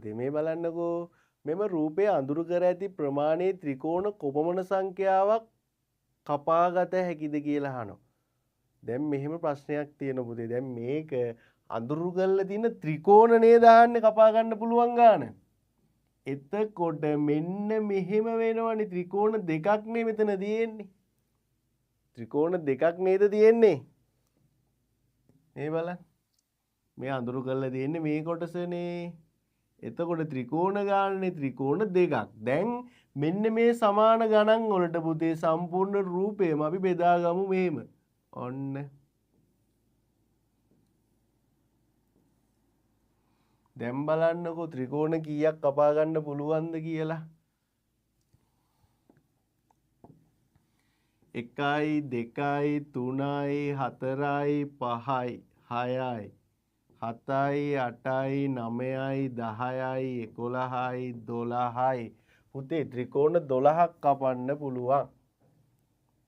පුතේ මේ බලන්නකෝ මෙම රූපය අඳුරු කර ඇති ප්‍රමාණයේ ත්‍රිකෝණ කොපමණ සංඛ්‍යාවක් කපාගත හැකිද කියලා අහනවා. දැන් මෙහෙම ප්‍රශ්නයක් තියෙනවා පුතේ. දැන් මේක අඳුරු කරලා තියෙන ත්‍රිකෝණනේ දාන්නේ කපා ගන්න පුළුවන් ගාන. එතකොට මෙන්න මෙහෙම වෙනවනේ ත්‍රිකෝණ දෙකක් නේ මෙතන තියෙන්නේ. ත්‍රිකෝණ දෙකක් නේද තියෙන්නේ? මේ බලන්න. මේ අඳුරු කරලා තියෙන්නේ මේ කොටසනේ. එතකොට ත්‍රිකෝණ ගානනේ ත්‍රිකෝණ දෙකක්. දැන් මෙන්න මේ සමාන ගණන් වලට පුතේ සම්පූර්ණ රූපයම අපි බෙදාගමු මෙහෙම. ඔන්න. දැන් බලන්නකෝ ත්‍රිකෝණ කීයක් කපා ගන්න පුළුවන්ද කියලා. 1යි 2යි 3යි 4යි 5යි 6යි 7යි 8යි 9යි 10යි 11යි 12යි පුතේ ත්‍රිකෝණ 12ක් කපන්න පුළුවන්.